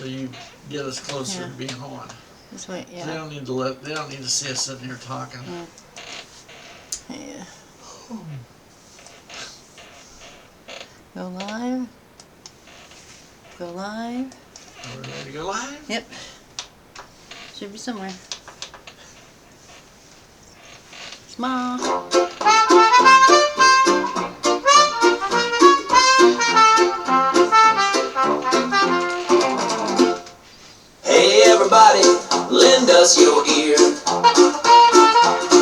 so you get us closer Yeah. to being on. This way, They yeah. don't need to see us sitting here talking. Yeah. Go live. Go live. Are we ready to go live? Yep. Should be somewhere. Smile. Hey everybody, lend us your ear.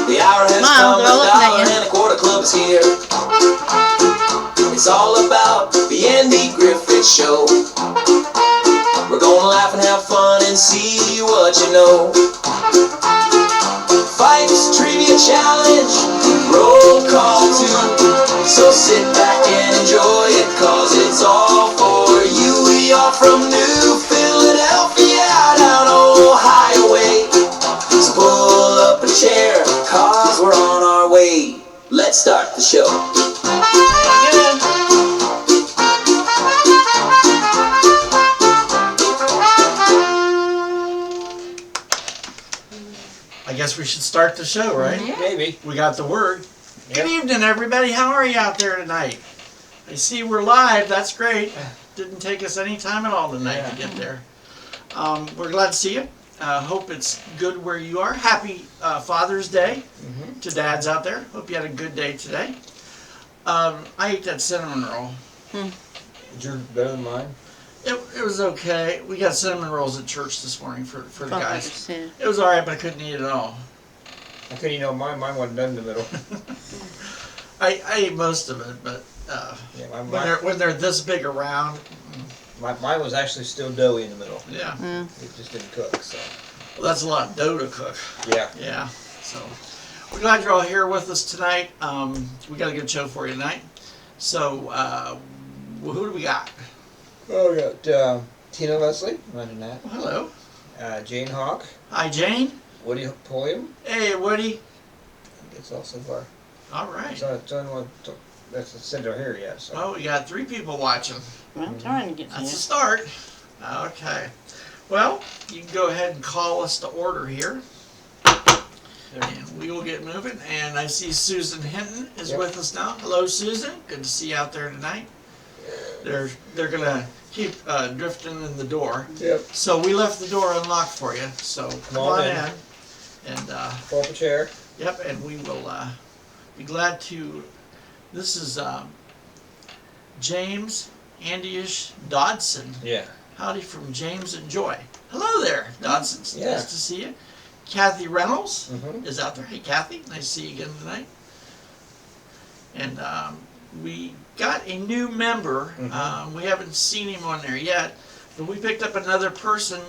The hour has Smile, come, they're all the looking at dollar you. and a quarter club is here. It's all about the Andy Griffith Show. We're gonna laugh and have fun and see what you know. Fights, trivia challenge, roll call too. So sit back and enjoy it, cause it's all for you. We are from New Philadelphia, down Ohio way. So pull up a chair, cause we're on our way. Let's start the show. Good. I guess we should start the show, right? Maybe. We got the word. Yep. Good evening, everybody. How are you out there tonight? I see we're live. That's great. Didn't take us any time at all tonight to get there. We're glad to see you. Hope it's good where you are. Happy Father's Day to dads out there. Hope you had a good day today. I ate that cinnamon roll. Is yours better than mine? It was okay. We got cinnamon rolls at church this morning for the guys. Yeah. It was alright, but I couldn't eat it all. I couldn't eat mine. Mine wasn't done in the middle. I ate most of it, but Yeah, when they're this big around, mine was actually still doughy in the middle. yeah, It just didn't cook. So well, that's a lot of dough to cook. yeah. Yeah, so we're glad you're all here with us tonight. We got a good show for you tonight. So, who do we got? Oh, we got Tina Leslie running that. Well, hello. Jane Hawk, Hi, Jane. Woody Pulliam. Hey, Woody. That's all so far. All right. So it's only one that's sent her here yet. So Oh, we got 3 people watching. I'm trying to get to That's you. a start. Okay. Well, you can go ahead and call us to order here. And we will get moving. And I see Susan Hinton is with us now. Hello, Susan. Good to see you out there tonight. They're gonna keep drifting in the door. Yep. So we left the door unlocked for you. So come on in. And pull up a chair. yep, and we will be glad to. This is James Andyish Dodson. Yeah. Howdy from James and Joy. Hello there, Dodson. Yeah. Nice to see you. Kathy Reynolds Mhm. is out there. Hey, Kathy. Nice to see you again tonight. And we got a new member. We haven't seen him on there yet, but we picked up another person,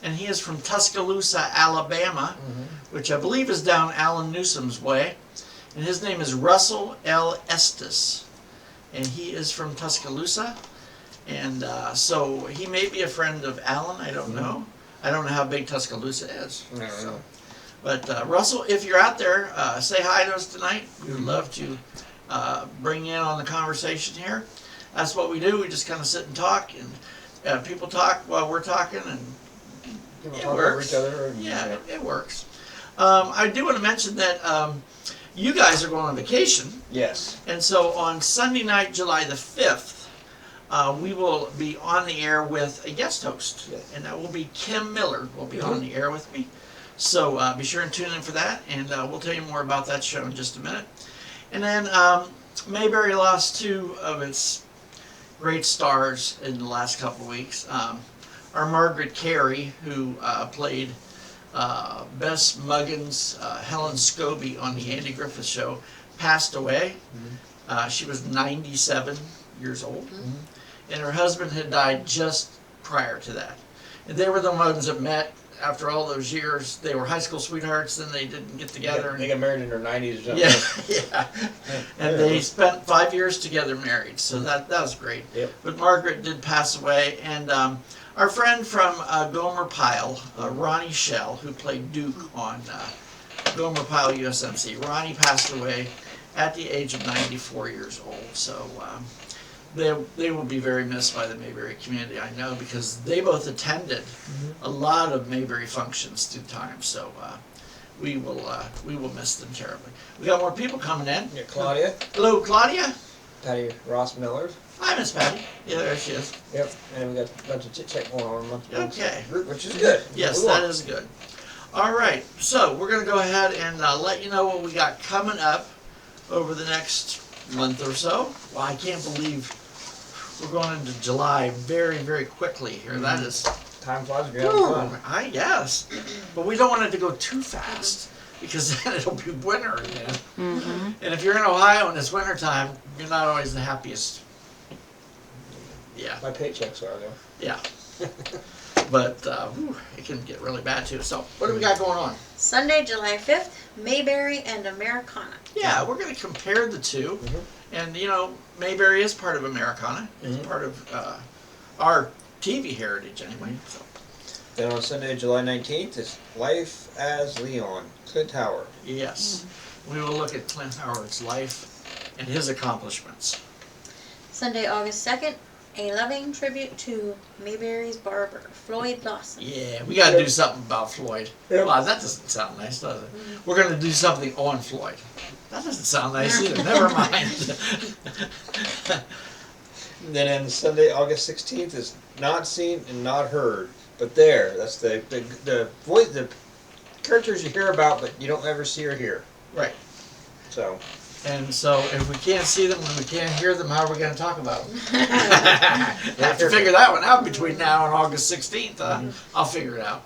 and he is from Tuscaloosa, Alabama, which I believe is down Alan Newsom's way. And his name is Russell L. Estes, and he is from Tuscaloosa. And so he may be a friend of Alan. I don't know. I don't know how big Tuscaloosa is. I don't know. But Russell, if you're out there, say hi to us tonight. We would love to bring you in on the conversation here. That's what we do. We just kind of sit and talk, and people talk while we're talking, and People it talk over works. each other. And, Yeah, it works. I do want to mention that you guys are going on vacation, Yes. and so on Sunday night, July the 5th, we will be on the air with a guest host, Yes. and that will be Kim Miller will be on the air with me. So be sure and tune in for that, and we'll tell you more about that show in just a minute. And then Mayberry lost 2 of its great stars in the last couple of weeks. Our Margaret Carey, who played Bess Muggins, Helen Scobie on the Andy Griffith Show, passed away. She was 97 years old, and her husband had died just prior to that. And they were the ones that met after all those years. They were high school sweethearts, then they didn't get together. They got married in their 90s or something. Yeah. And they spent 5 years together married, so that was great. Yep. But Margaret did pass away, and our friend from Gomer Pyle, Ronnie Shell, who played Duke on Gomer Pyle USMC, Ronnie passed away at the age of 94 years old. So they will be very missed by the Mayberry community, I know, because they both attended a lot of Mayberry functions through time. So we will miss them terribly. We got more people coming in. Yeah, Claudia, Hello, Claudia. Patty Ross Miller. Hi, Miss Patty. Yeah, there she is. Yep, and we got a bunch of chit chat going on amongst Okay. the group, which is good. Yes, Move on. that is good. All right, so we're going to go ahead and let you know what we got coming up over the next month or so. Well, I can't believe we're going into July very, very quickly here. That is, Time flies, we're having fun. I guess, but we don't want it to go too fast because then it'll be winter again. Mm-hmm. And if you're in Ohio and it's winter time, you're not always the happiest. Yeah. My paychecks are though. Yeah. But it can get really bad too. So, what do we got going on? Sunday, July 5th, Mayberry and Americana. Yeah, we're going to compare the two. Mhm. And, you know, Mayberry is part of Americana. It's Mhm. part of our TV heritage anyway. So, Then on Sunday, July 19th, is Life as Leon, Clint Howard. yes, we will look at Clint Howard's life and his accomplishments. Sunday, August 2nd, a loving tribute to Mayberry's barber, Floyd Lawson. Yeah, we got to do something about Floyd. Yep. Wow, that doesn't sound nice, does it? We're going to do something on Floyd. That doesn't sound nice either. Never mind. And then on Sunday, August 16th, is Not Seen and Not Heard, but there. That's the voice, the characters you hear about, but you don't ever see or hear. Right. So. And so if we can't see them and we can't hear them, how are we going to talk about them? Have to figure that one out between now and August 16th. I'll figure it out.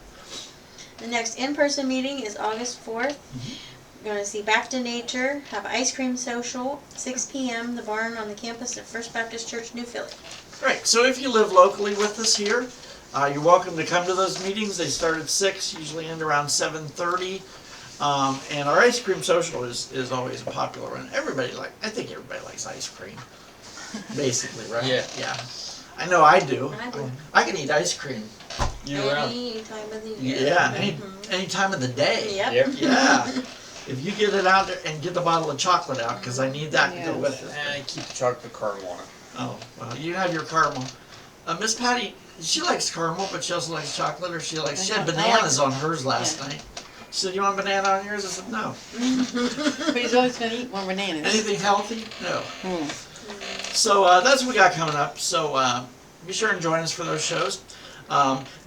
The next in-person meeting is August 4th. We're going to see Back to Nature, have ice cream social, 6 p.m., the barn on the campus of First Baptist Church, New Philly. Right, so if you live locally with us here, you're welcome to come to those meetings. They start at 6, usually end around 7:30. And our ice cream social is always a popular one. I think everybody likes ice cream, basically, right? Yeah. Yeah. I know I do. I do. I can eat ice cream year-round. Any time of the year. Yeah, any time of the day. Yep. Yep. Yeah. If you get it out there and get the bottle of chocolate out, because I need that to go with it. And I keep the chocolate caramel on it. Oh, well, you have your caramel. Miss Patty, she likes caramel, but she also likes chocolate, or she had I like- bananas on hers last Yeah. night. She said, "You want banana on yours?" I said, "No." But he's always gonna eat more bananas. Anything healthy? No. Hmm. So that's what we got coming up. So be sure and join us for those shows.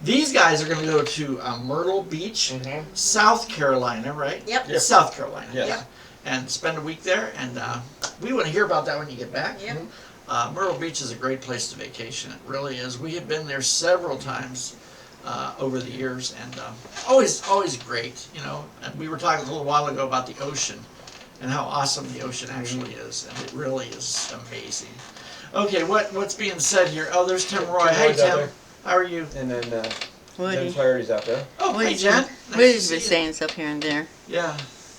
These guys are going to go to Myrtle Beach, South Carolina, right? Yep. It's South Carolina. Yes. Yeah. And spend a week there, and we want to hear about that when you get back. Yep. Myrtle Beach is a great place to vacation. It really is. We have been there several times over the years, and always great. You know, and we were talking a little while ago about the ocean and how awesome the ocean actually is, and it really is amazing. Okay, what's being said here? Oh, there's Tim Roy. Tim Hey, Roy's out Tim. there. How are you? And then Jen Woody. Flaherty's out there. Oh, hey, Woody's Jen. been, Nice Woody's to been see you. saying stuff here and there. Yeah.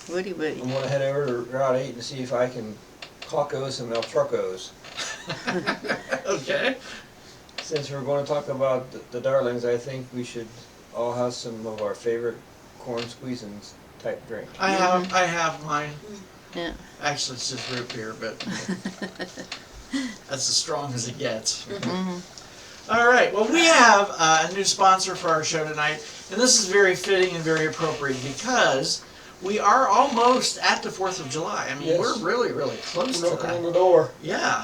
Woody. I'm gonna head over to Route 8 and see if I can clockos some El Truckos. Okay. Since we're going to talk about the darlings, I think we should all have some of our favorite corn squeezing type drink. I have mine. Yeah. Actually, it's just root beer, but that's as strong as it gets. Mhm. All right. Well, we have a new sponsor for our show tonight, and this is very fitting and very appropriate because we are almost at the 4th of July. I mean, Yes. we're really, really close to Knocking on that. the door. Yeah.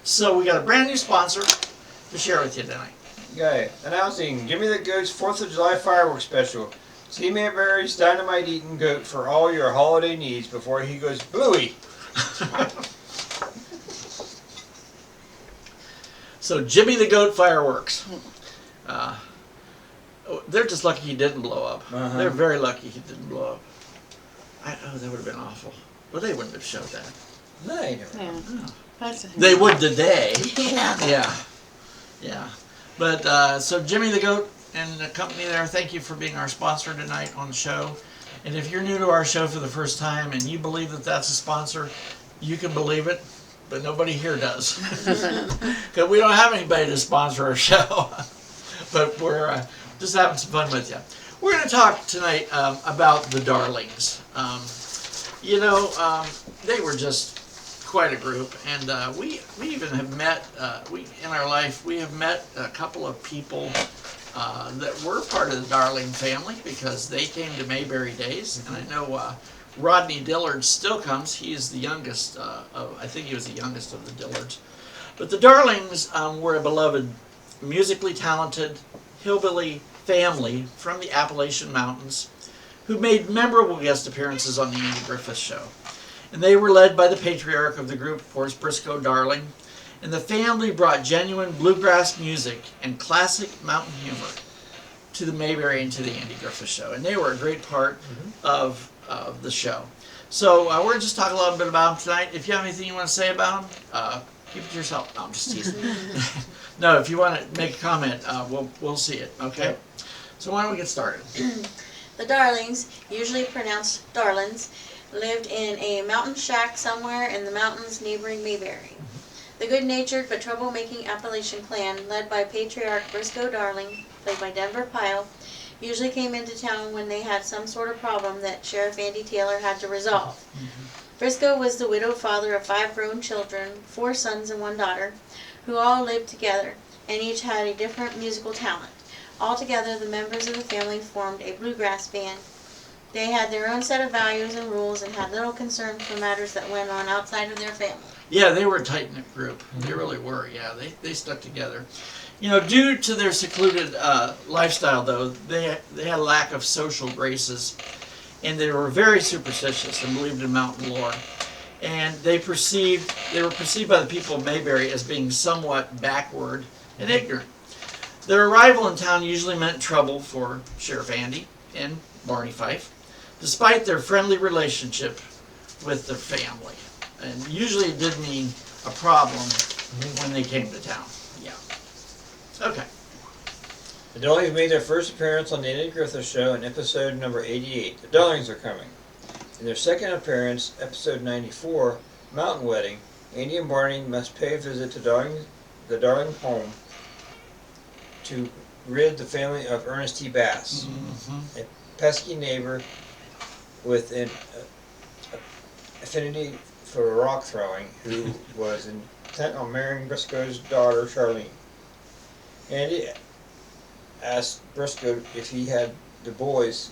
So we got a brand new sponsor to share with you tonight. Okay, announcing Jimmy the Goat's 4th of July fireworks special. See Mayberry's dynamite eating goat for all your holiday needs before he goes bluey. So Jimmy the Goat fireworks. They're just lucky he didn't blow up. Uh-huh. They're very lucky he didn't blow up. That would have been awful. Well, they wouldn't have showed that. No, you never know. Yeah. That's They would today. Yeah. Yeah. Yeah. But so Jimmy the Goat and the company there, thank you for being our sponsor tonight on the show. And if you're new to our show for the first time and you believe that that's a sponsor, you can believe it, but nobody here does. Because we don't have anybody to sponsor our show. But we're just having some fun with you. We're going to talk tonight about the Darlings. They were just quite a group, and we even have met in our life. We have met a couple of people that were part of the Darling family because they came to Mayberry Days, and I know Rodney Dillard still comes. He is the youngest I think he was the youngest of the Dillards. But the Darlings were a beloved, musically talented hillbilly family from the Appalachian Mountains who made memorable guest appearances on the Andy Griffith Show. And they were led by the patriarch of the group, of course, Briscoe Darling. And the family brought genuine bluegrass music and classic mountain humor to the Mayberry and to the Andy Griffith Show. And they were a great part of the show. So we're going to just talk a little bit about them tonight. If you have anything you want to say about them, keep it to yourself. No, I'm just teasing. No, if you want to make a comment, we'll see it, okay? So why don't we get started? The Darlings, usually pronounced Darlins, lived in a mountain shack somewhere in the mountains neighboring Mayberry. The good-natured but troublemaking Appalachian clan, led by patriarch Briscoe Darling, played by Denver Pyle, usually came into town when they had some sort of problem that Sheriff Andy Taylor had to resolve. Briscoe was the widowed father of 5 grown children, 4 sons and 1 daughter, who all lived together, and each had a different musical talent. Altogether, the members of the family formed a bluegrass band. They had their own set of values and rules and had little concern for matters that went on outside of their family. Yeah, they were a tight-knit group. They really were, yeah. They stuck together. You know, due to their secluded lifestyle, though, they had a lack of social graces, and they were very superstitious and believed in mountain lore. And they were perceived by the people of Mayberry as being somewhat backward and ignorant. Their arrival in town usually meant trouble for Sheriff Andy and Barney Fife, despite their friendly relationship with their family. And usually it did mean a problem when they came to town. Yeah. Okay. The Darlings made their first appearance on the Andy Griffith Show in episode number 88. The Darlings are coming. In their second appearance, episode 94, Mountain Wedding, Andy and Barney must pay a visit to the Darling home to rid the family of Ernest T. Bass, a pesky neighbor with an affinity for rock throwing who was intent on marrying Briscoe's daughter, Charlene. Andy asked Briscoe if he and the boys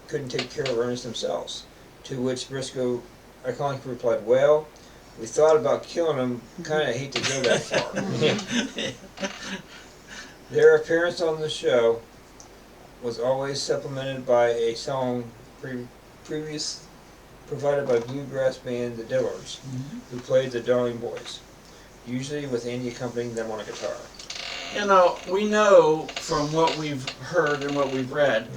couldn't take care of Ernest themselves, to which Briscoe ironically replied, "Well, we thought about killing him, kind of hate to go that far." Their appearance on the show was always supplemented by a song previous provided by bluegrass band The Dillards, who played the Darling Boys, usually with Andy accompanying them on a guitar. You know, we know from what we've heard and what we've read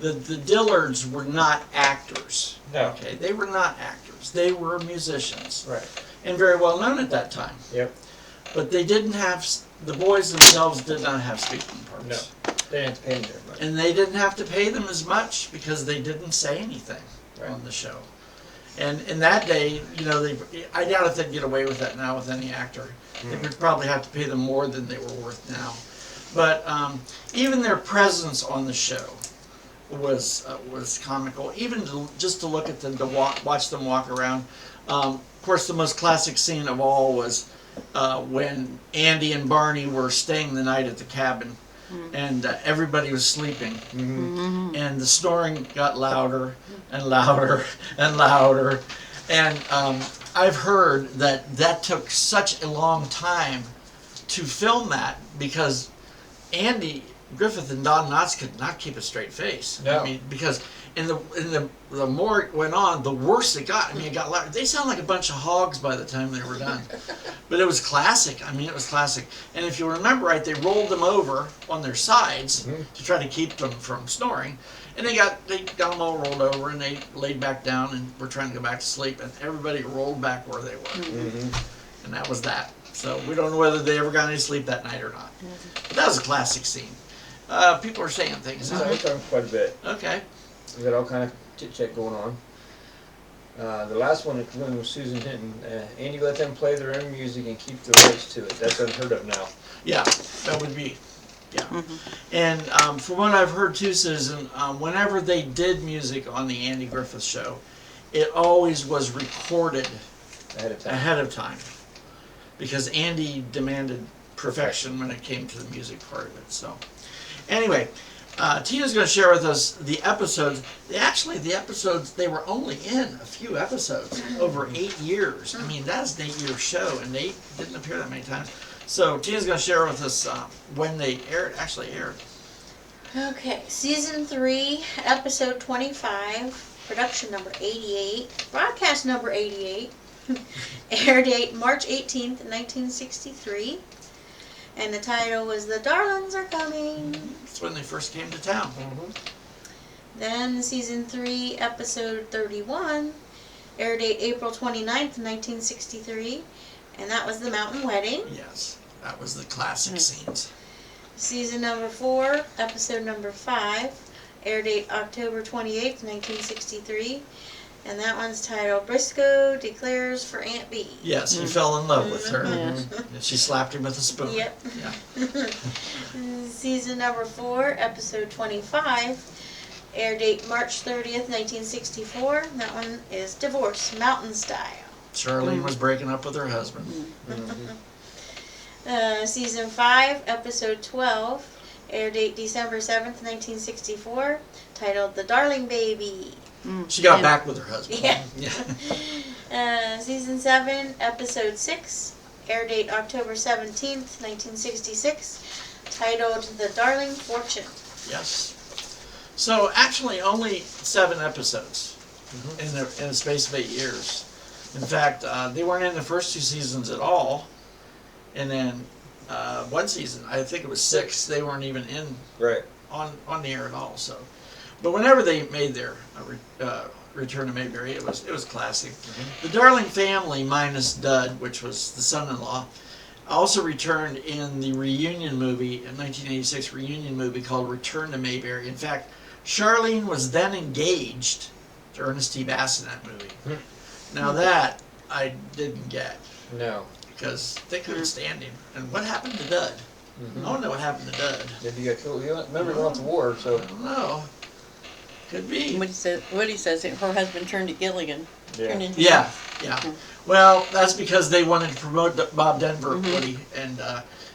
that the Dillards were not actors. No. Okay, they were not actors. They were musicians. Right. And very well known at that time. Yep. But they didn't have, the boys themselves did not have speaking parts. No. They didn't have to pay them very much. And they didn't have to pay them as much because they didn't say anything Right. on the show. And in that day, you know, I doubt if they'd get away with that now with any actor. They would probably have to pay them more than they were worth now. But even their presence on the show was comical. Even just to look at them, to watch them walk around. Of course, the most classic scene of all was when Andy and Barney were staying the night at the cabin, and everybody was sleeping, and the snoring got louder and louder and louder. And I've heard that took such a long time to film that because Andy Griffith and Don Knotts could not keep a straight face. No. I mean, because the more it went on, the worse it got. I mean, it got louder. They sound like a bunch of hogs by the time they were done. But it was classic. I mean, it was classic. And if you remember right, they rolled them over on their sides to try to keep them from snoring. And they got them all rolled over, and they laid back down and were trying to go back to sleep. And everybody rolled back where they were. And that was that. So we don't know whether they ever got any sleep that night or not. But that was a classic scene. People are saying things. So we're talking quite a bit. Okay. We got all kind of chit-chat going on. The last one was Susan Hinton. Andy let them play their own music and keep the rights to it. That's unheard of now. Yeah, that would be. Yeah. And from what I've heard too, Susan, whenever they did music on the Andy Griffith Show, it always was recorded Ahead of time. ahead of time because Andy demanded perfection when it came to the music part of it. So, anyway, Tina's going to share with us the episodes. The episodes, they were only in a few episodes over 8 years. I mean, that's an 8-year show, and they didn't appear that many times. So, Tina's going to share with us when they actually aired. Okay, season 3, episode 25, production number 88, broadcast number 88, air date March 18th, 1963, and the title was The Darlings Are Coming. That's when they first came to town. Mm-hmm. Then season 3, episode 31, air date April 29th, 1963, and that was The Mountain Wedding. Yes, that was the classic scenes. Season number 4, episode number 5, air date October 28th, 1963, and that one's titled Briscoe Declares for Aunt B. Yes, he fell in love with her. Yeah. And she slapped him with a spoon. Yep. Yeah. Season number 4, episode 25, air date March 30th, 1964, and that one is Divorce, Mountain Style. Charlene was breaking up with her husband. Season 5, episode 12, air date December 7th, 1964, titled The Darling Baby. She got Yeah. back with her husband. Yeah. Yeah. Season 7, episode 6, air date October 17th, 1966, titled The Darling Fortune. Yes. So actually, only 7 episodes in a space of 8 years. In fact, they weren't in the first 2 seasons at all, and then one season, I think it was 6, they weren't even in Right. on the air at all. So, but whenever they made their return to Mayberry, it was classic. The Darling family minus Dud, which was the son-in-law, also returned in the reunion movie, a 1986 reunion movie called Return to Mayberry. In fact, Charlene was then engaged to Ernest T. Bass in that movie. Now that I didn't get No. because they couldn't stand him. And what happened to Dud? I don't know what happened to Dud. Maybe you got killed. You remember going to war, so. I don't know. Could be. Woody says that her husband turned to Gilligan. Turned into Yeah, yeah. Well, that's because they wanted to promote Bob Denver, Woody, and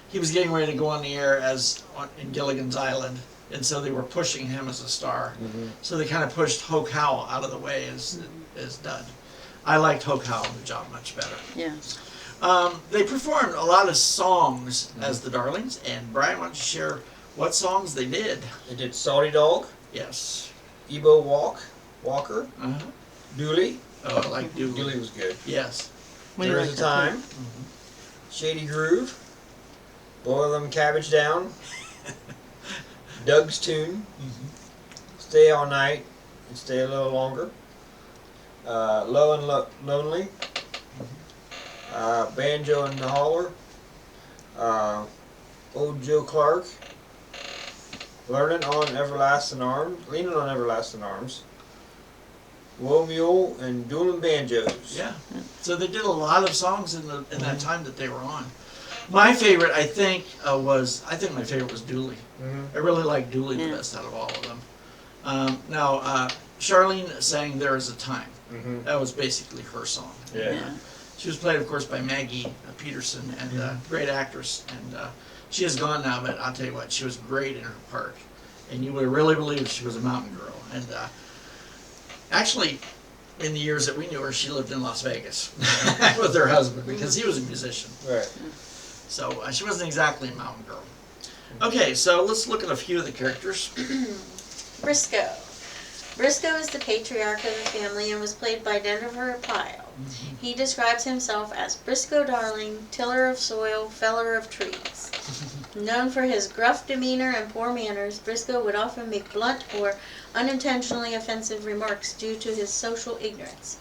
he was getting ready to go on the air in Gilligan's Island, and so they were pushing him as a star. So they kind of pushed Hoke Howell out of the way as Dud. I liked Hoke Howell in the job much better. Yeah. They performed a lot of songs as the Darlings, and Brian, why don't you share what songs they did? They did Salty Dog, Yes. Ebo Walker, Uh-huh. Dooley. Oh, I like Dooley. Dooley was good. Yes. What do you There's like a that Time, Shady Groove, Boil Them Cabbage Down, Doug's Tune, Stay All Night and Stay a Little Longer, Low and Lonely, Banjo and the Holler, Old Joe Clark, Leaning on Everlasting Arms, Woe Mule and Dueling Banjos. Yeah. So they did a lot of songs in that time that they were on. My favorite, I think my favorite was Dooley. I really like Dooley the best out of all of them. Now, Charlene sang There Is a Time. That was basically her song. Yeah. She was played, of course, by Maggie Peterson, and great actress. And she is gone now, but I'll tell you what, she was great in her part. And you would really believe she was a mountain girl. And actually, in the years that we knew her, she lived in Las Vegas with her husband because he was a musician. Right. So she wasn't exactly a mountain girl. Okay, so let's look at a few of the characters. Briscoe. Briscoe is the patriarch of the family and was played by Denver Pyle. He describes himself as Briscoe Darling, tiller of soil, feller of trees. Known for his gruff demeanor and poor manners, Briscoe would often make blunt or unintentionally offensive remarks due to his social ignorance.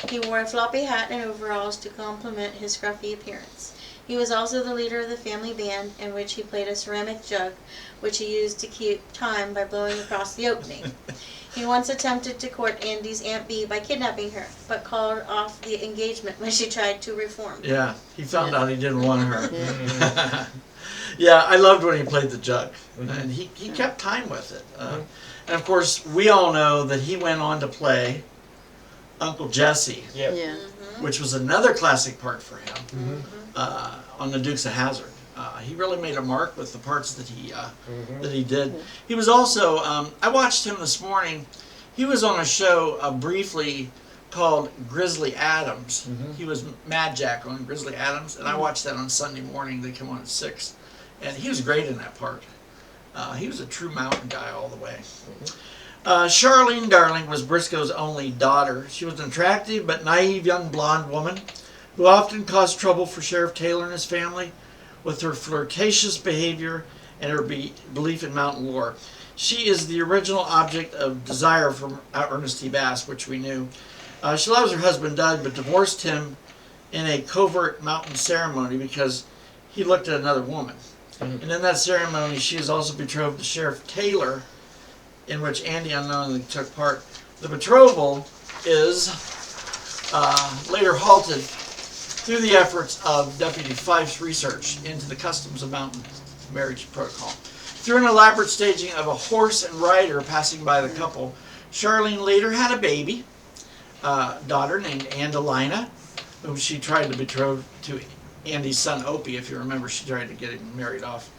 He wore a floppy hat and overalls to complement his scruffy appearance. He was also the leader of the family band, in which he played a ceramic jug, which he used to keep time by blowing across the opening. He once attempted to court Andy's Aunt Bee by kidnapping her, but called off the engagement when she tried to reform. Yeah, he found out he didn't want her. Yeah, I loved when he played the jug, and he kept time with it. And of course, we all know that he went on to play Uncle Jesse, Yep. Yeah. which was another classic part for him Mm-hmm. on the Dukes of Hazzard. He really made a mark with the parts that Mm-hmm. he did. He was also I watched him this morning. He was on a show briefly called Grizzly Adams. Mhm. He was Mad Jack on Grizzly Adams, and I watched that on Sunday morning. They come on at 6, and he was great in that part. He was a true mountain guy all the way. Charlene Darling was Briscoe's only daughter. She was an attractive but naive young blonde woman who often caused trouble for Sheriff Taylor and his family with her flirtatious behavior and her belief in mountain lore. She is the original object of desire from Ernest T. Bass, which we knew. She loves her husband Doug, but divorced him in a covert mountain ceremony because he looked at another woman. And in that ceremony, she is also betrothed to Sheriff Taylor, in which Andy unknowingly took part. The betrothal is later halted through the efforts of Deputy Fife's research into the customs of mountain marriage protocol. Through an elaborate staging of a horse and rider passing by the couple, Charlene later had a baby, daughter named Andalina, whom she tried to betroth to Andy's son Opie. If you remember, she tried to get him married off.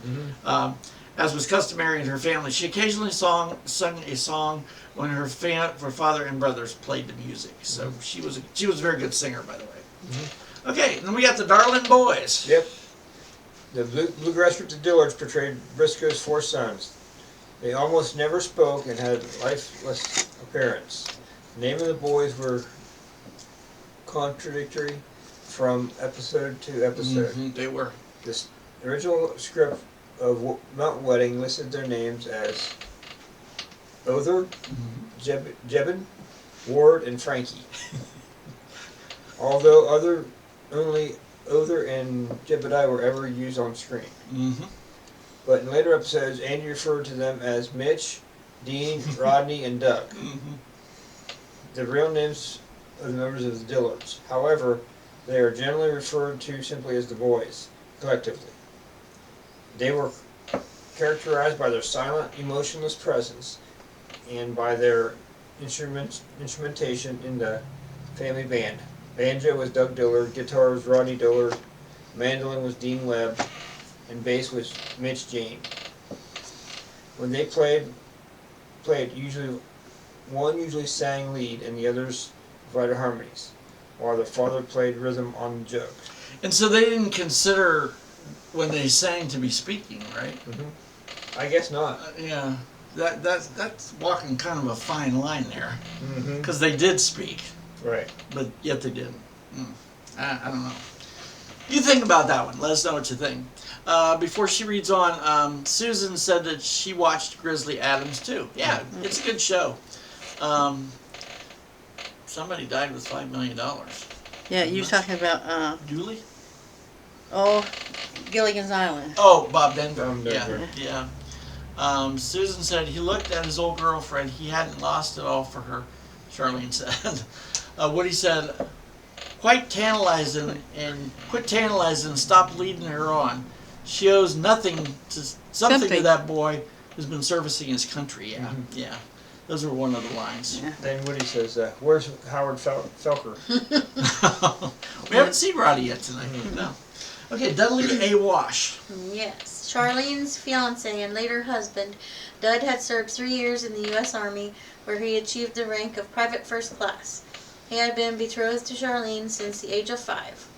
As was customary in her family, she occasionally sung a song when her father and brothers played the music. So she was a very good singer, by the way. Okay, and then we got the Darling Boys. Yep. The Bluegrass Group, the Dillards, portrayed Briscoe's 4 sons. They almost never spoke and had lifeless appearance. The name of the boys were contradictory from episode to episode. They were. The original script of Mountain Wedding listed their names as Other, Jebin, Ward, and Frankie. Although only Other and Jebediah were ever used on screen. But in later episodes, Andy referred to them as Mitch, Dean, Rodney, and Doug. The real names of the members of the Dillards. However, they are generally referred to simply as the boys, collectively. They were characterized by their silent, emotionless presence and by their instrumentation in the family band. Banjo was Doug Dillard, guitar was Rodney Dillard, mandolin was Dean Webb, and bass was Mitch Jane. When they played one usually sang lead and the others provided harmonies, while their father played rhythm on the jug. And so they didn't consider when they sang to be speaking, right? I guess not. Yeah, that's walking kind of a fine line there, Mm-hmm. because they did speak, Right. but yet they didn't. I don't know. You think about that one. Let us know what you think. Before she reads on, Susan said that she watched Grizzly Adams too. Yeah, it's a good show. Somebody died with $5 million. Yeah, you was talking about, Dooley? Gilligan's Island. Oh, Bob Denver. Bob Denver. Yeah. Susan said he looked at his old girlfriend. He hadn't lost it all for her, Charlene said. Woody said, quit tantalizing and stop leading her on. She owes something to that boy who's been servicing his country. Yeah, yeah. Those were one of the lines. Yeah. Then Woody says, where's Howard Felker? We haven't seen Roddy yet tonight. No. Okay, Dudley A. Wash. Yes. Charlene's fiance and later husband, Dud, had served 3 years in the U.S. Army, where he achieved the rank of Private First Class. He had been betrothed to Charlene since the age of 5.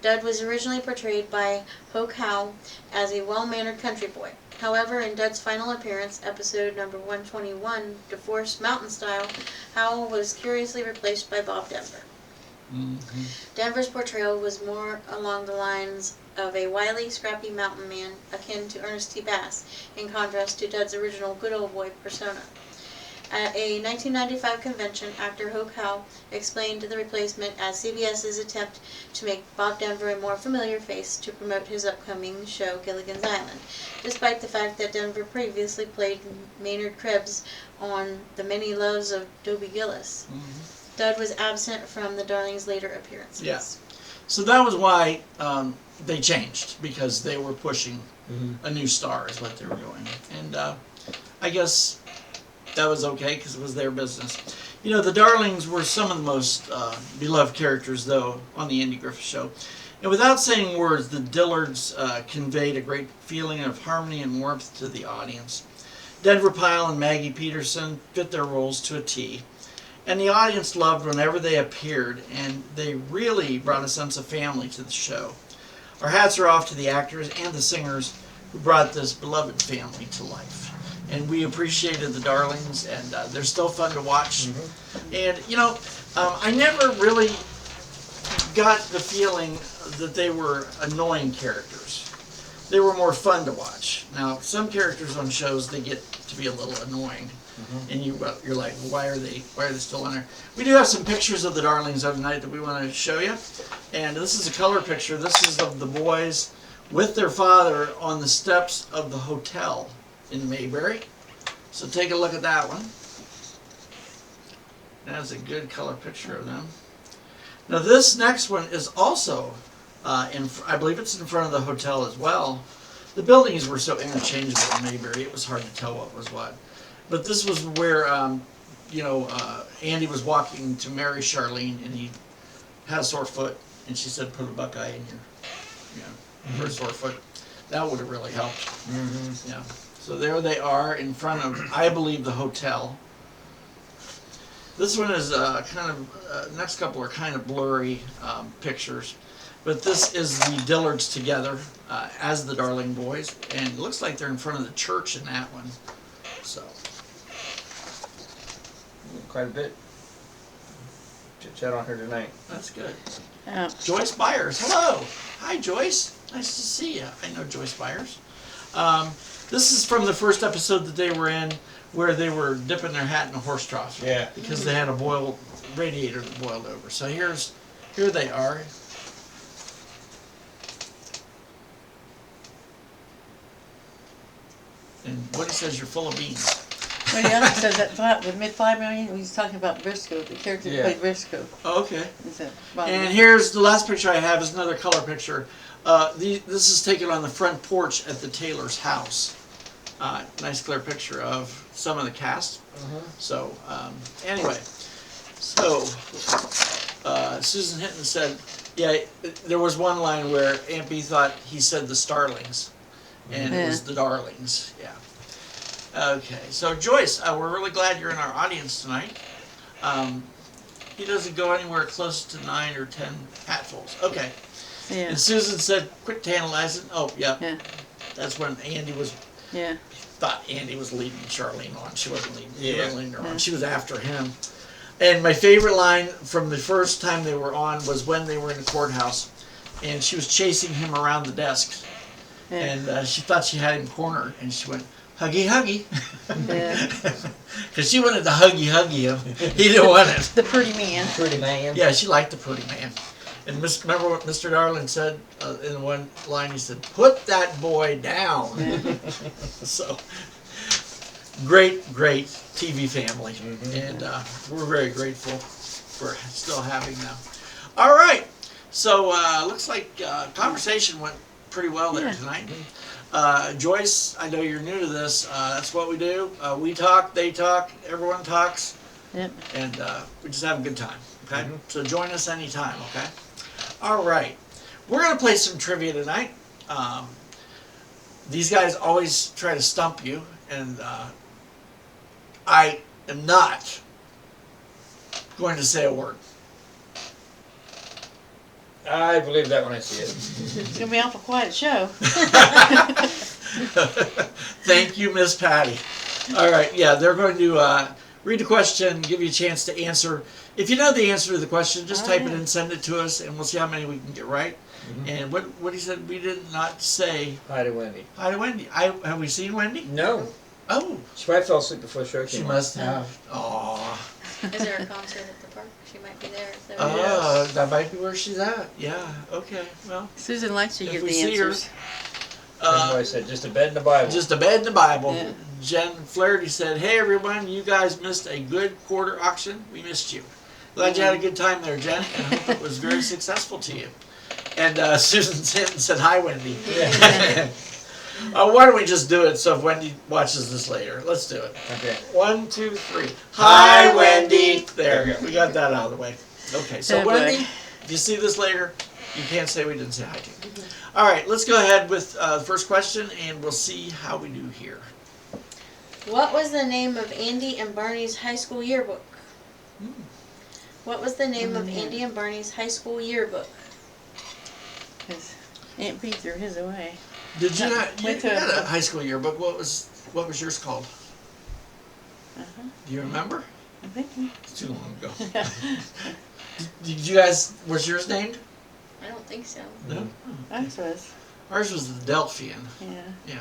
Dud was originally portrayed by Hoke Howe as a well-mannered country boy. However, in Dud's final appearance, episode number 121, Divorce Mountain Style, Howe was curiously replaced by Bob Denver. Denver's portrayal was more along the lines of a wily, scrappy mountain man akin to Ernest T. Bass, in contrast to Dud's original good old boy persona. At a 1995 convention, actor Hoke Howe explained the replacement as CBS's attempt to make Bob Denver a more familiar face to promote his upcoming show Gilligan's Island, despite the fact that Denver previously played Maynard Krebs on The Many Loves of Dobie Gillis. Dud was absent from the Darlings' later appearances. Yeah. So that was why they changed, because they were pushing a new star is what they were doing. And I guess that was okay because it was their business. You know, the Darlings were some of the most beloved characters, though, on the Andy Griffith Show. And without saying words, the Dillards conveyed a great feeling of harmony and warmth to the audience. Denver Pyle and Maggie Peterson fit their roles to a T. And the audience loved whenever they appeared, and they really brought a sense of family to the show. Our hats are off to the actors and the singers who brought this beloved family to life. And we appreciated the Darlings, and they're still fun to watch. And, you know, I never really got the feeling that they were annoying characters. They were more fun to watch. Now, some characters on shows, they get to be a little annoying. And you're like, why are they still on there? We do have some pictures of the Darlings of the night that we want to show you. And this is a color picture. This is of the boys with their father on the steps of the hotel in Mayberry. So take a look at that one. That's a good color picture of them. Now this next one is also, I believe it's in front of the hotel as well. The buildings were so interchangeable in Mayberry, it was hard to tell what was what. But this was where, Andy was walking to marry Charlene, and he had a sore foot, and she said, put a Buckeye in for a sore foot. That would have really helped. Yeah. So there they are in front of, I believe, the hotel. This one is next couple are kind of blurry pictures. But this is the Dillards together as the Darling Boys. And it looks like they're in front of the church in that one. So. Quite a bit. Chit-chat on her tonight. That's good. Oh. Joyce Byers. Hello. Hi, Joyce. Nice to see you. I know Joyce Byers. This is from the first episode that they were in, where they were dipping their hat in a horse trough. Yeah. Because they had a radiator that boiled over. So here they are. And Woody says you're full of beans. Well, the other says that with mid-5 million, he's talking about Briscoe, the character that played Briscoe. Oh, okay. He said, And here's the last picture I have is another color picture. This is taken on the front porch at the Taylor's house. Nice clear picture of some of the cast. So anyway, so Susan Hinton said, yeah, there was one line where Aunt Bee thought he said the Starlings, and it was the Darlings. Yeah. Okay, so Joyce, we're really glad you're in our audience tonight. He doesn't go anywhere close to 9 or 10 hatfuls. Okay. Yeah. And Susan said, quit tantalizing. Oh, yeah. Yeah. That's when Andy was, Yeah. thought Andy was leading Charlene on. She wasn't leading, Yeah. he wasn't leading her on. She was after him. And my favorite line from the first time they were on was when they were in the courthouse. And she was chasing him around the desk. Yeah. And she thought she had him cornered. And she went, huggy, huggy. Yeah. Because she wanted to huggy him. He didn't want it. The pretty man. Pretty man. Yeah, she liked the pretty man. And remember what Mr. Darling said in one line? He said, put that boy down. So, great TV family. And we're very grateful for still having them. All right. So, looks like conversation went pretty well there tonight. Joyce, I know you're new to this. That's what we do. We talk, they talk, everyone talks. Yep. And we just have a good time. Okay? So join us anytime, okay? All right. We're going to play some trivia tonight. These guys always try to stump you, and I am not going to say a word. I believe that when I see it. It's going to be an awful quiet show. Thank you, Miss Patty. All right, yeah, they're going to read the question, give you a chance to answer. If you know the answer to the question, just type it in, send it to us, and we'll see how many we can get right. And what he said, we did not say Hi to Wendy. hi to Wendy. Have we seen Wendy? No. Oh, She probably fell asleep before the show she came must on. have. Aw. Is there a concert at the park? She might be there. If there Oh, that might be where she's at. Yeah, okay, well. Susan likes to If give we the see her- answers. That's why I said just a bed in the Bible. Just a bed in the Bible. Yeah. Jen Flaherty said, hey everyone, you guys missed a good quarter auction. We missed you. Glad you had a good time there, Jen, and I hope it was very successful to you. And Susan Hinton said, hi, Wendy. Yeah. Why don't we just do it so if Wendy watches this later? Let's do it. Okay. 1, 2, 3. Hi, Wendy. There, we got that out of the way. Okay, so Oh, boy. Wendy, if you see this later, you can't say we didn't say hi to you. All right, let's go ahead with the first question, and we'll see how we do here. What was the name of Andy and Barney's high school yearbook? What was the name of Andy and Barney's high school yearbook? 'Cause Aunt B threw his away. Did you No, not? You went to had a- a high school yearbook. What was yours called? Uh-huh. Do you remember? I think. It's too long ago. Did you guys? Was yours named? I don't think so. No. Ours was. Ours was the Delphian. Yeah. Yeah.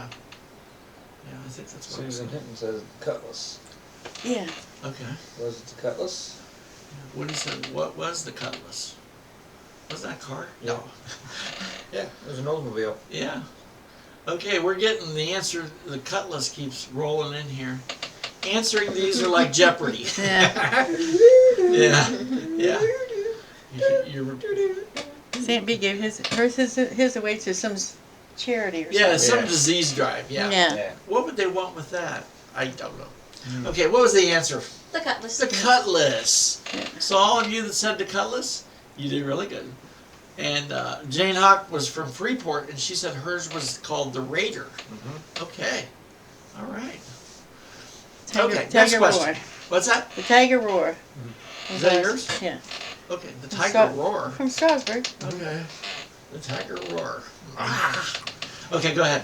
Yeah, I think that's what it was. Susan Hinton says Cutlass. Yeah. Okay. Was it the Cutlass? Woody said, "What was the Cutlass? Was that a car?" Yeah. No. Yeah, it was an Oldsmobile. Yeah. Okay, we're getting the answer. The Cutlass keeps rolling in here. Answering these are like Jeopardy. Yeah. Yeah. Yeah. You're, Aunt B gave his away to some charity or yeah, something. some Yeah. disease drive. Yeah. Yeah. What would they want with that? I don't know. Okay, what was the answer? The Cutlass. The Cutlass. Yeah. So all of you that said the Cutlass, you did really good. And Jane Hawk was from Freeport, and she said hers was called the Raider. Okay. All right. Okay, next Tiger question. Roar. What's that? The Tiger Roar. Is that yours? Yeah. Okay, the From Tiger Star- Roar. From Strasburg. Okay. The Tiger Roar. Ah. Okay, go ahead.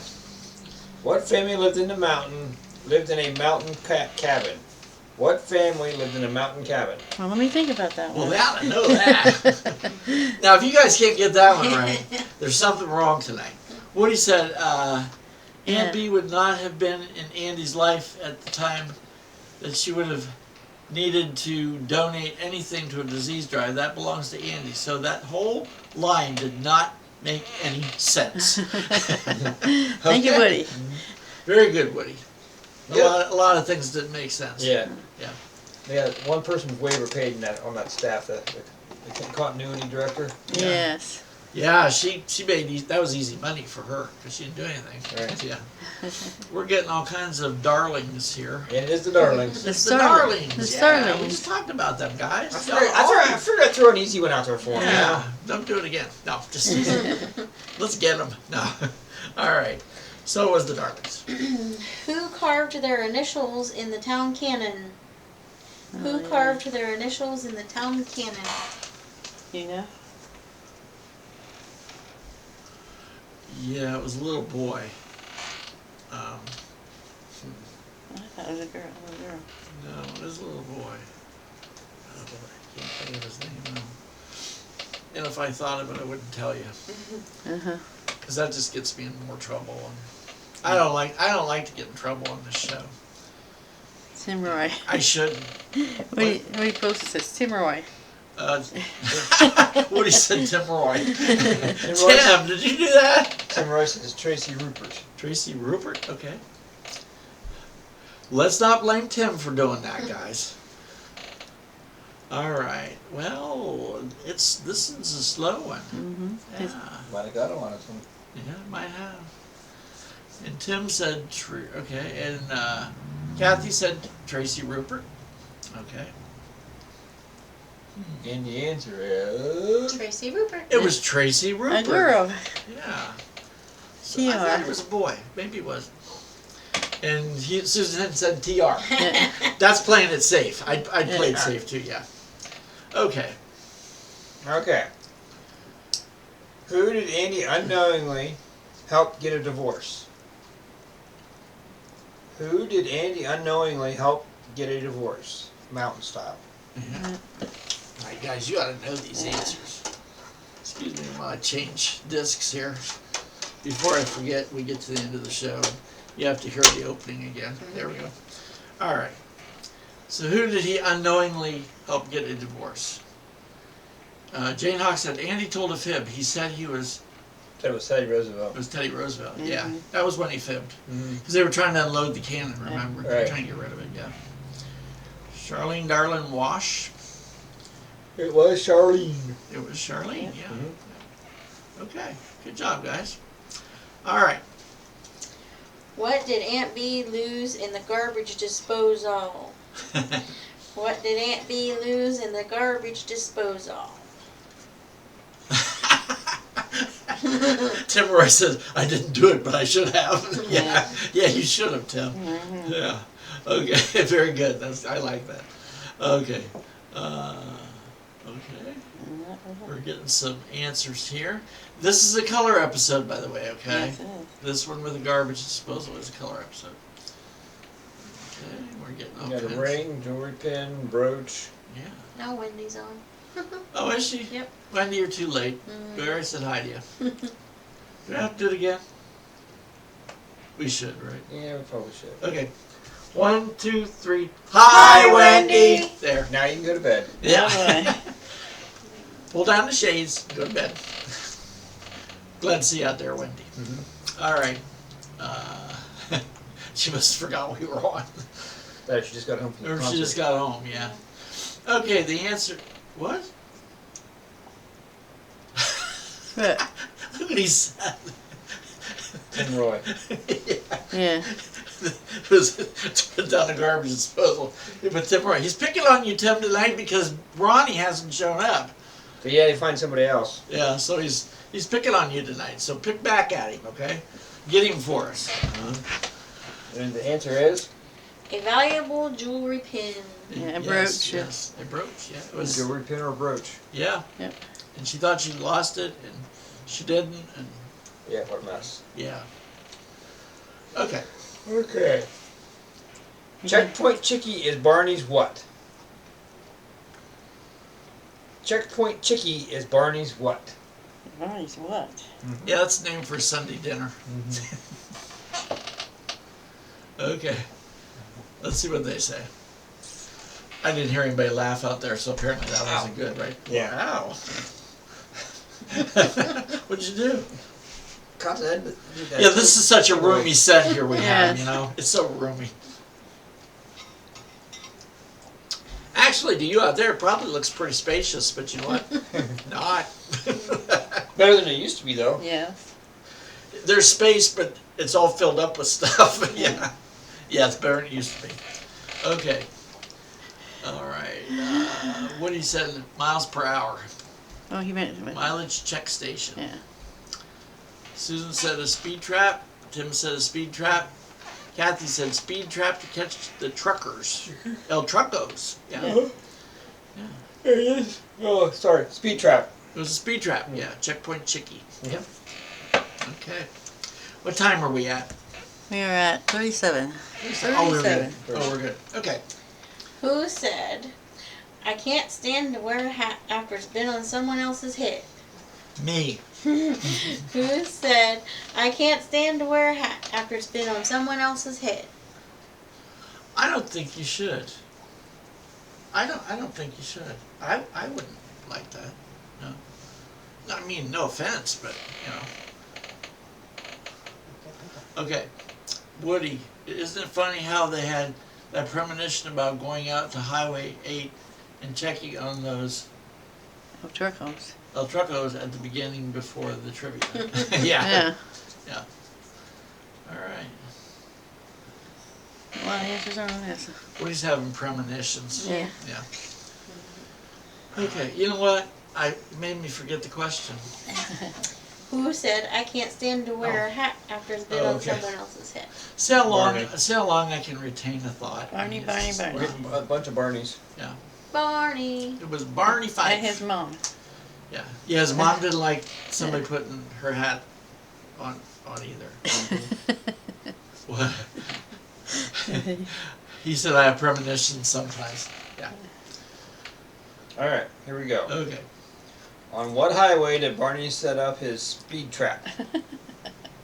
What family lived in a mountain cabin? What family lived in a mountain cabin? Well, let me think about that Well, one. that I know that. Now, if you guys can't get that one right, there's something wrong tonight. Woody said Yeah. Aunt B would not have been in Andy's life at the time that she would have needed to donate anything to a disease drive. That belongs to Andy. So that whole line did not make any sense. Thank you, Okay? Woody. Very good, Woody. Yeah. A lot of things didn't make sense. Yeah. Yeah. Yeah, one person's way overpaid in that on that staff, the continuity director. Yeah. Yes. Yeah, she made that was easy money for her because she didn't do anything. Right. Yeah, we're getting all kinds of darlings here. And it is the Darlings. The It's Starlings. the The Yeah, we Starlings. just talked about them, guys. I figured I'd throw an easy one out there for him. Yeah, don't do it again. No, just let's get them. No, all right. So it was the darlings. Who carved their initials in the town cannon? Who Oh, yeah. carved their initials in the town cannon? You know? Yeah, it was a little boy. I thought it was a girl. No, it was a little boy. Oh boy, I can't think of his name now. And if I thought of it, I wouldn't tell you. Uh-huh. Because that just gets me in more trouble. And I don't like to get in trouble on this show. Tim Roy. I shouldn't. Woody posted says Tim Roy. Woody said Tim Roy. Tim Roy. Tim, did you do that? Tim Royce is Tracy Rupert. Tracy Rupert. Okay. Let's not blame Tim for doing that, guys. All right. Well, this is a slow one. Mm-hmm. Yeah. Might have got him on his one. Yeah, it might have. And Tim said, okay, and Kathy said Tracy Rupert. Okay. And the answer is Tracy Rupert. It was Tracy Rupert. A girl. Yeah. So I TR. thought it was a boy. Maybe it was. And Susan said TR. Yeah. That's playing it safe. I played Yeah. safe too, yeah. Okay. okay. Who did Andy unknowingly help get a divorce? Who did Andy unknowingly help get a divorce? Mountain style. Yeah. All right, guys, you ought to know these answers. Excuse me while I change discs here. Before I forget, we get to the end of the show. You have to hear the opening again. There we go. All right. So who did he unknowingly help get a divorce? Jane Hawk said, Andy told a fib. He said he was, That was Teddy Roosevelt. it was Teddy Roosevelt. Mhm. Yeah, that was when he fibbed. Mm-hmm. Because they were trying to unload the cannon, remember? They were Right. trying to get rid of it, yeah. Charlene Darlin Wash. It was Charlene. It was Charlene, yeah. Mhm. Okay, good job, guys. All right. What did Aunt Bee lose in the garbage disposal? What did Aunt Bee lose in the garbage disposal? Tim Roy says, I didn't do it, but I should have. Yeah, you should have, Tim. Yeah. Okay, very good. I like that. Okay. Okay. We're getting some answers here. This is a color episode, by the way, okay? Yes, it is. This one with the garbage disposal is a color episode. Okay, we're getting all You got a kinds. ring, jewelry pin, brooch. Yeah. Now Wendy's on. Oh, is she? Yep. Wendy, you're too late. Barry said hi to you. Do I have to do it again? We should, right? Yeah, we probably should. Okay. 1, 2, 3. Hi, Wendy! Wendy! There. Now you can go to bed. Yeah. Oh, Pull down the shades. Go to bed. Glad to see you out there, Wendy. All right. She must have forgot we were on. That she just got home from the Or concert. she just got home, yeah. Okay, the answer. What? What? Look what he said. Tim Roy. Yeah. It was put down the garbage disposal. But Tim Roy, he's picking on you, Tim, tonight because Ronnie hasn't shown up. But yeah, you find somebody else. Yeah, so he's picking on you tonight. So pick back at him, okay? Get him for us. And the answer is A valuable jewelry pin. Yeah, a Yes, brooch. Yes, a brooch. Yeah, it was. jewelry pin or brooch. Yeah. Yep. And she thought she lost it, and she didn't, and Yeah, what a mess. yeah. Okay. Okay. Checkpoint Chickie is Barney's what? Checkpoint Chickie is Barney's what? Barney's what? Yeah, that's the name for Sunday dinner. Okay. Let's see what they say. I didn't hear anybody laugh out there, so apparently that wasn't good, right? Yeah. Wow. What'd you do? Caught that. Yeah, this is such a roomy set here we have, Yes. you know? It's so roomy. Actually, to you out there, it probably looks pretty spacious, but you know what? Not. Better than it used to be, though. Yeah. There's space, but it's all filled up with stuff. Yeah. Yeah, it's better than it used to be. Okay. All right. What he said, miles per hour. Oh, he meant. Mileage check station. Yeah. Susan said a speed trap. Tim said a speed trap. Kathy said speed trap to catch the truckers. El Truckos. Yeah. Oh, sorry. Speed trap. It was a speed trap. Yeah. Checkpoint Chickie. Yep. Okay. What time are we at? We are at 37. Oh, we're good. 37. Oh, we're good. Okay. Who said, I can't stand to wear a hat after it's been on someone else's head? Me. Who said, I can't stand to wear a hat after it's been on someone else's head? I don't think you should. I don't think you should. I wouldn't like that. No. I mean, no offense, but you know. Okay. Woody, isn't it funny how they had that premonition about going out to Highway 8 and checking on those Oh, Turcos. El Truckos at the beginning before the trivia? Yeah. Yeah. All right. A lot of answers are on this. Woody's having premonitions. Yeah. Yeah. Okay, you know what? It made me forget the question. Who said, I can't stand to wear a hat after it's been Oh, on okay. someone else's head? See how long? Barney. See how long I can retain a thought. Barney, It's Barney, just- Barney. We're getting a bunch of Barneys. Barney. It was Barney And Fife. his mom. Yeah. Yeah. His mom didn't like somebody putting her hat on either. What? He said I have premonitions sometimes. Yeah. All right, here we go. Okay. On what highway did Barney set up his speed trap?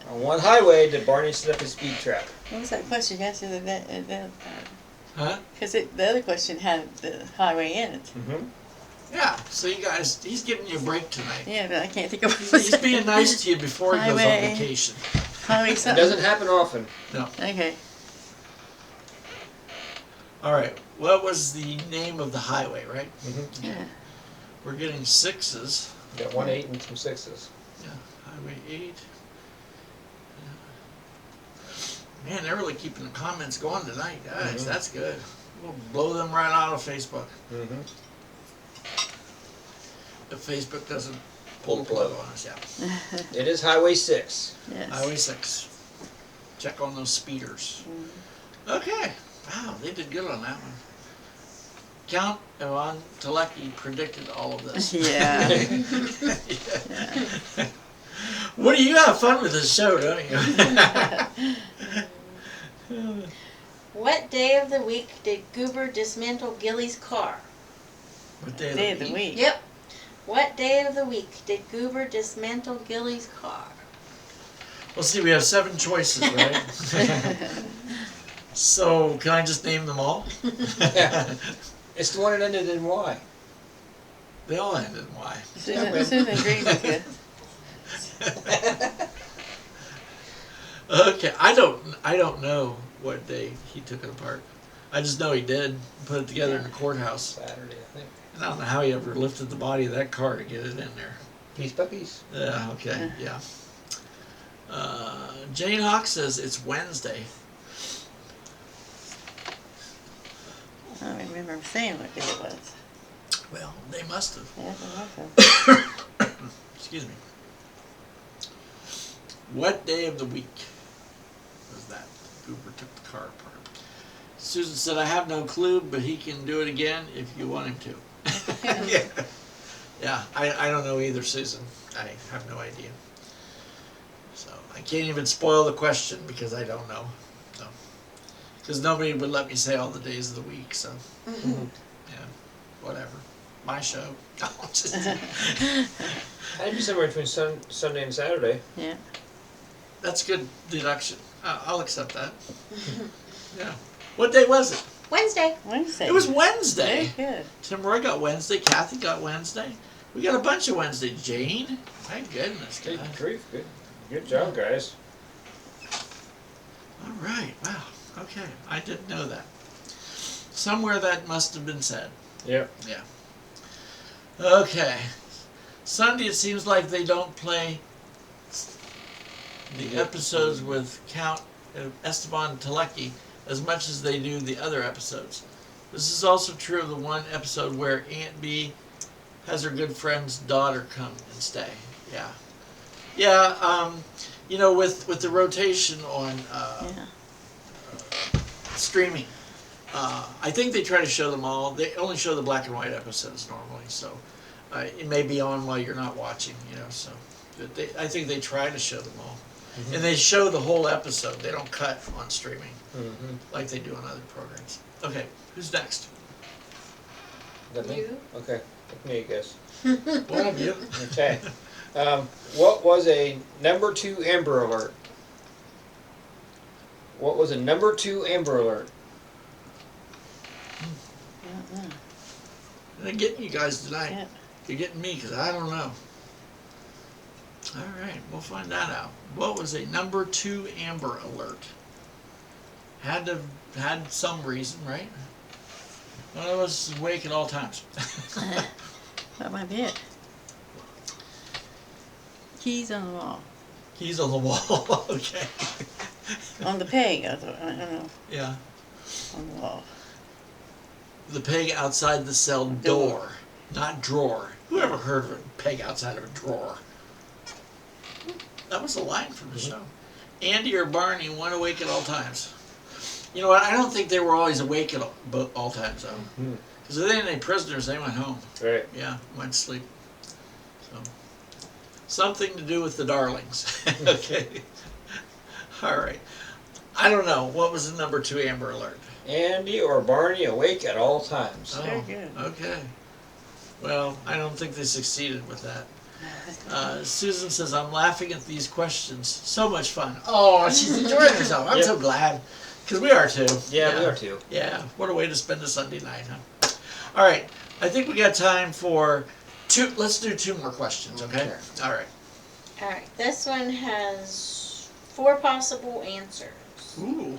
On what highway did Barney set up his speed trap? What was that question you answered? Huh? Because the other question had the highway in it. Mm-hmm. Yeah. So you guys, he's giving you a break tonight. Yeah, but I can't think of what He's being nice to you before he goes on Highway. vacation. Highway It something. doesn't happen often. Okay. All right. What was the name of the highway? Right. Mm-hmm. Yeah. We're getting sixes. Got 1 8 and some 6s. Yeah, Highway 8. Man, they're really keeping the comments going tonight, guys. Mhm. That's good. We'll blow them right out of Facebook. Mm-hmm. If Facebook doesn't pull the plug on us, yeah. It is Highway 6. Yes. Highway 6. Check on those speeders. Mm. Okay. Wow, they did good on that one. Count Ivan Telecki predicted all of this. Yeah. Yeah. What do you have fun with this show, don't you? What day of the week did Goober dismantle Gilly's car? What Day of the week. Yep. What day of the week did Goober dismantle Gilly's car? Let's see, we have 7 choices, right? So, can I just name them all? It's the one that ended in Y. They all ended in Y. Susan agreed with you. Okay, I don't know what day he took it apart. I just know he did put it together in the courthouse. Saturday, I think. And I don't know how he ever lifted the body of that car to get it in there. Piece by piece. Yeah, okay, yeah. Jane Hawk says it's Wednesday. I don't remember saying what day it was. Well, they must have. Yeah, it was. Excuse me. What day of the week was that? Goober took the car apart. Susan said, I have no clue, but he can do it again if you want him to. Yeah, yeah, I don't know either, Susan. I have no idea. So I can't even spoil the question because I don't know. So, because nobody would let me say all the days of the week, so yeah, whatever. My show. I'd be somewhere between Sunday and Saturday. Yeah. That's good deduction. I'll accept that. Yeah. What day was it? Wednesday. Wednesday. It was Wednesday. Very good. Tim Roy got Wednesday. Kathy got Wednesday. We got a bunch of Wednesday. Jane. My goodness, Good guys. grief, good job, guys. All right. Wow. Okay. I didn't know that. Somewhere that must have been said. Yep. Yeah. Okay. Sunday, it seems like they don't play the episodes with Count Esteban Telecki as much as they do the other episodes. This is also true of the one episode where Aunt Bee has her good friend's daughter come and stay. Yeah. Yeah, you know, with the rotation on Yeah. streaming, I think they try to show them all. They only show the black and white episodes normally, so it may be on while you're not watching, you know, so I think they try to show them all. And they show the whole episode. They don't cut on streaming like they do on other programs. Okay, who's next? Is that me? You. Okay, that's me, I guess. One of you. Okay. What was a number 2 Amber Alert? What was a number 2 Amber Alert? I'm getting you guys tonight. Yeah. You're getting me because I don't know. All right, we'll find that out. What was a number 2 Amber Alert? Had to had some reason, right? One of us is awake at all times. That might be it. Keys on the wall. Keys on the wall. Okay. On the peg. I don't know. Yeah. On the wall. The peg outside the cell door, not drawer. Who ever heard of a peg outside of a drawer? That was a line from the show. Andy or Barney, one awake at all times. You know what? I don't think they were always awake at all times, though. Because if they had any prisoners, they went home. Right. Yeah, went to sleep. So, something to do with the Darlings. Okay. All right. I don't know. What was the number 2 Amber Alert? Andy or Barney awake at all times. Very good. Okay. Well, I don't think they succeeded with that. Susan says, I'm laughing at these questions. So much fun. Oh, she's enjoying herself. I'm Yep. so glad. Because we are too. Yeah, we are too. Yeah, what a way to spend a Sunday night, huh? All right, I think we got time for let's do 2 more questions, okay? Okay. All right. Alright, this one has 4 possible answers. Ooh.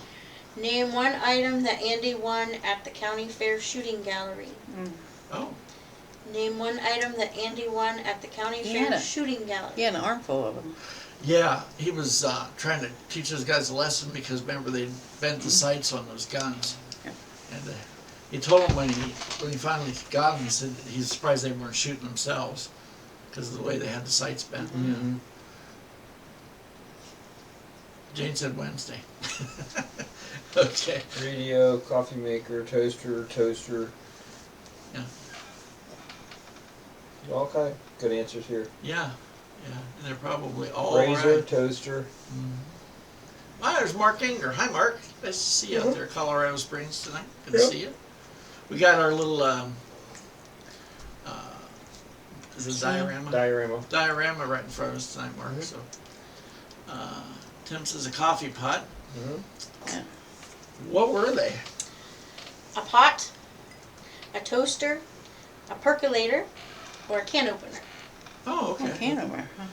Name one item that Andy won at the county fair shooting gallery. Oh. Name one item that Andy won at the county He fair had a- shooting gallery. He had an armful of them. Yeah, he was trying to teach those guys a lesson because remember they bent the sights on those guns, Yeah. and he told them when he finally got them, he said he's surprised they weren't shooting themselves because of the way they had the sights bent. Mm-hmm. Jane said Wednesday. Okay. Radio, coffee maker, toaster. Yeah. All kind of good answers here. Yeah, and they're probably all Razor, right. toaster. Hi, there's Mark Inger. Hi, Mark. Nice to see you out there, Colorado Springs tonight. Good to Yep. see you. We got our little is it diorama? Diorama right in front of us tonight, Mark. So, Tim says a coffee pot. Mm-hmm. What were they? A pot, a toaster, a percolator, or a can opener. Oh, Oh, okay. Hanover. Huh?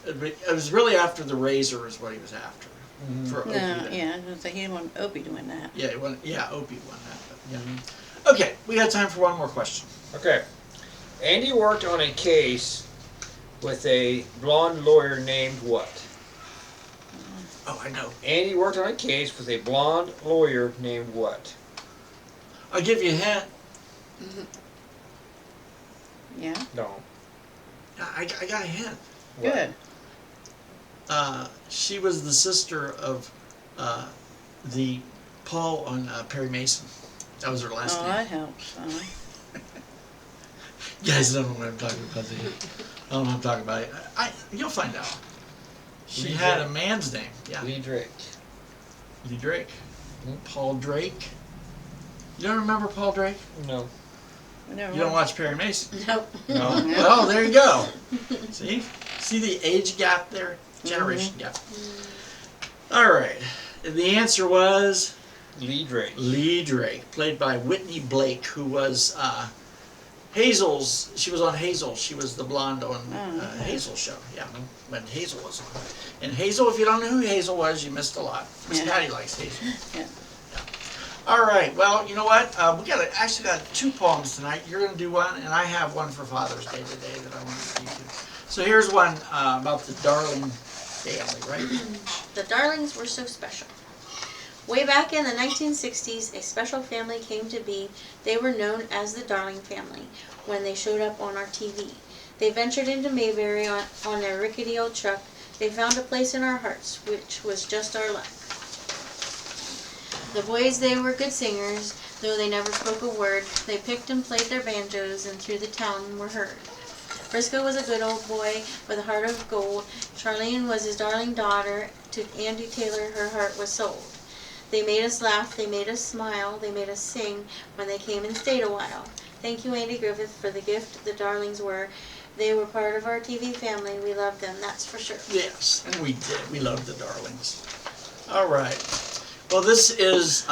It was really after the razor is what he was after. Mhm. For Opie. No, then. yeah, I was gonna say he didn't want Opie doing that. Yeah, Opie won that. But yeah. Mm-hmm. Okay, we got time for one more question. Okay. Andy worked on a case with a blonde lawyer named what? Oh, I know. Andy worked on a case with a blonde lawyer named what? I'll give you a hint. Yeah, No. I got a hint. What? good. She was the sister of the Paul on Perry Mason. That was her last Oh, name. that helps. You guys don't know what I'm talking about, do you? I don't know what I'm talking about. You'll find out. She Lee had Drake. a man's name. Yeah. Lee Drake. Lee Drake. Hmm. Paul Drake. You don't remember Paul Drake? No. We never You don't watched- watch Perry Mason? Nope. No. Yeah. Well, there you go. See the age gap there? Generation gap. All right. The answer was Lee Drake. Lee Drake, played by Whitney Blake, who was Hazel's. She was on Hazel. She was the blonde on okay. Hazel show. Yeah, when Hazel was on. And Hazel, if you don't know who Hazel was, you missed a lot. Miss Yeah. Patty likes Hazel. Yeah. All right. Well, you know what? We actually got two poems tonight. You're going to do one, and I have one for Father's Day today that I want to read you. So here's one about the Darling family, right? The Darlings were so special. Way back in the 1960s, a special family came to be. They were known as the Darling family when they showed up on our TV. They ventured into Mayberry on their rickety old truck. They found a place in our hearts, which was just our luck. The boys, they were good singers, though they never spoke a word. They picked and played their banjos, and through the town were heard. Briscoe was a good old boy with a heart of gold. Charlene was his darling daughter. To Andy Taylor her heart was sold. They made us laugh, they made us smile, they made us sing when they came and stayed a while. Thank you, Andy Griffith, for the gift the Darlings were. They were part of our TV family. We loved them, that's for sure. Yes, and we did. We love the Darlings. All right. Well, this is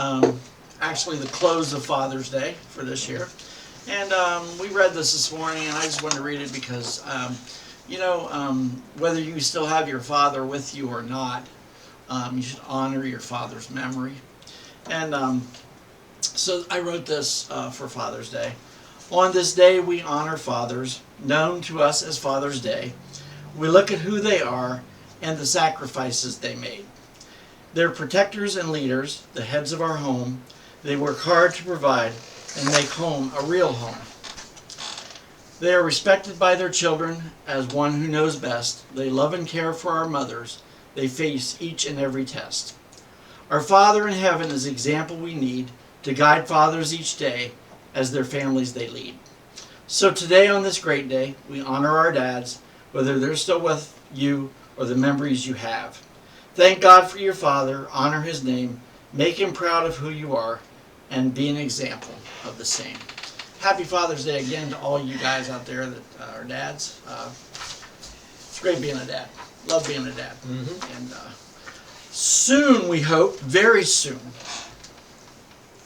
actually the close of Father's Day for this year. And we read this morning, and I just wanted to read it because, whether you still have your father with you or not, you should honor your father's memory. And so I wrote this for Father's Day. On this day, we honor fathers, known to us as Father's Day. We look at who they are and the sacrifices they made. They're protectors and leaders, the heads of our home. They work hard to provide and make home a real home. They are respected by their children as one who knows best. They love and care for our mothers. They face each and every test. Our Father in heaven is the example we need to guide fathers each day as their families they lead. So today on this great day, we honor our dads, whether they're still with you or the memories you have. Thank God for your father, honor his name, make him proud of who you are, and be an example of the same. Happy Father's Day again to all you guys out there that are dads. It's great being a dad. Love being a dad. Mm-hmm. And soon, we hope, very soon,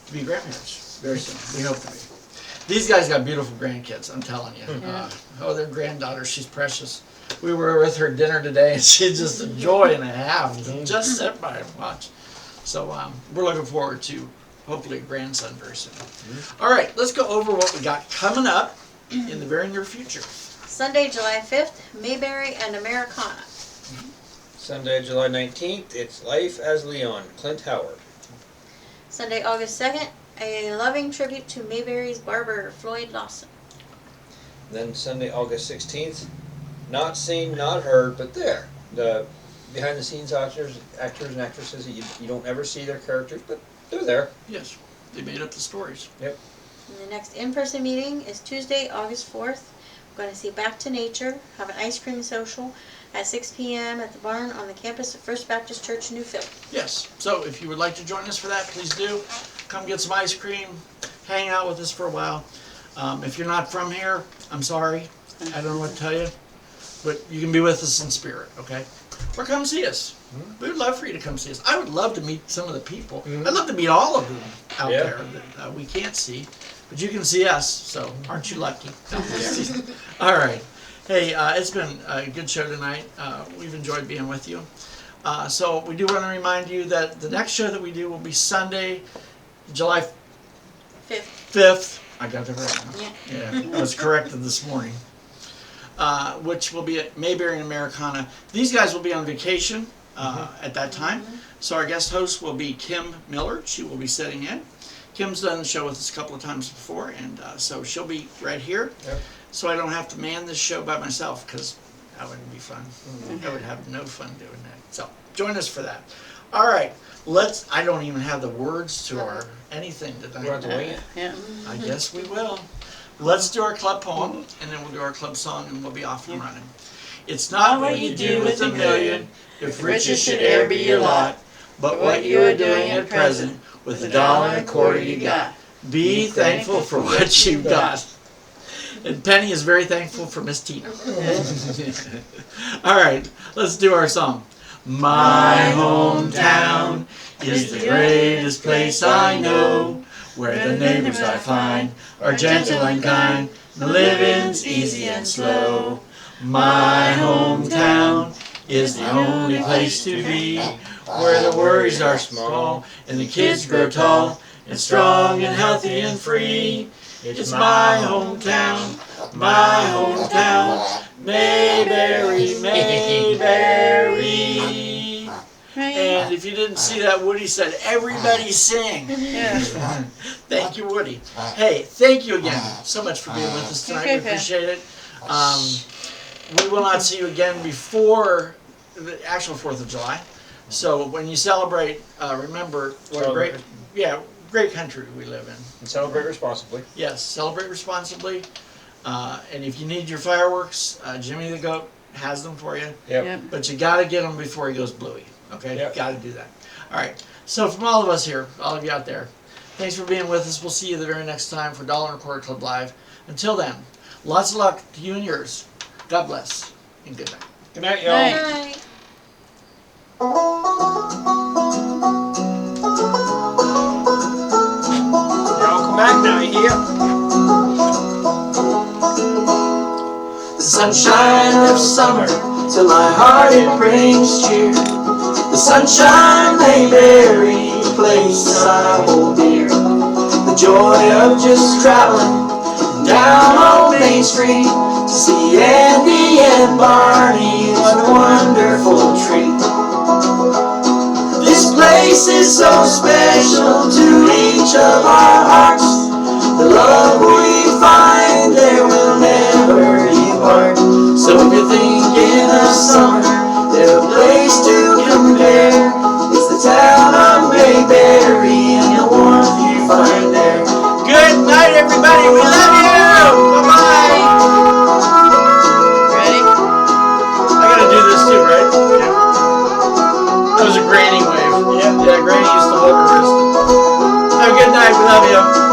to be grandparents. Very soon. We hope to be. These guys got beautiful grandkids, I'm telling you. Their granddaughter, she's precious. We were with her dinner today, and she's just a joy and a half. Just sit by and watch. So we're looking forward to hopefully a grandson very soon. All right, let's go over what we got coming up in the very near future. Sunday, July 5th, Mayberry and Americana. Sunday, July 19th, it's Life as Leon, Clint Howard. Sunday, August 2nd, a loving tribute to Mayberry's barber, Floyd Lawson. Then Sunday, August 16th, not seen, not heard, but there. The behind the scenes actors and actresses that you don't ever see their characters, but they're there. Yes, they made up the stories. And the next in-person meeting is Tuesday, August 4th. We're going to see Back to Nature, have an ice cream social at 6 p.m. at the barn on the campus of First Baptist Church in New Philly. Yes, so if you would like to join us for that, please do. Come get some ice cream, hang out with us for a while. If you're not from here, I'm sorry. I don't know what to tell you. But you can be with us in spirit, okay? Or come see us. We would love for you to come see us. I would love to meet some of the people. I'd love to meet all of them out Yeah. there that we can't see. But you can see us, so aren't you lucky? All right. Hey, it's been a good show tonight. We've enjoyed being with you. So we do want to remind you that the next show that we do will be Sunday, July 5th. I got that right. Yeah, I was corrected this morning. Which will be at Mayberry and Americana. These guys will be on vacation at that time. So our guest host will be Kim Miller. She will be sitting in. Kim's done the show with us a couple of times before, and so she'll be right here. Yep. So I don't have to man this show by myself, because that wouldn't be fun. I would have no fun doing that. So join us for that. All right, I don't even have the words to our anything tonight. We'll have to wing it. Yeah. I guess we will. Let's do our club poem, and then we'll do our club song, and we'll be off and running. It's not what you do with a million, if riches should e'er be your lot, but what you are doing at present with $1 and a quarter you got. Be thankful for what you've got. And Penny is very thankful for Miss Tina. All right, let's do our song. My hometown is the greatest place I know, where the neighbors I find are gentle and kind, the living's easy and slow. My hometown is the only place to be, where the worries are small and the kids grow tall and strong and healthy and free. It's my hometown, Mayberry, Mayberry. And if you didn't see that, Woody said, everybody sing. Yeah. Thank you, Woody. Hey, thank you again so much for being with us tonight. We appreciate it. We will not see you again before the actual 4th of July. So when you celebrate, remember what a great country we live in. And celebrate responsibly. Yes, celebrate responsibly. And if you need your fireworks, Jimmy the Goat has them for you. Yep. But you got to get them before he goes bluey. Okay? Yep. Got to do that. All right. So from all of us here, all of you out there, thanks for being with us. We'll see you the very next time for $1 and a Quarter Club Live. Until then, lots of luck to you and yours. God bless and good night. Good night, y'all. Night. Bye. Y'all come back now, you hear? The sunshine of summer to my heart it brings cheer. The sunshine Mayberry, place I hold dear. The joy of just traveling down on Main Street to see Andy and Barney, what a wonderful treat. This place is so special to each of our hearts. The love we find there will never depart. So if you're thinking of summer, there's a place to compare. It's the town of Mayberry and the warmth you find there. Good night, everybody. We love you. Bye-bye. Ready? I got to do this too, right? Yeah. That was a granny wave. Yeah, Granny used to hold her wrist. Have a good night. We love you.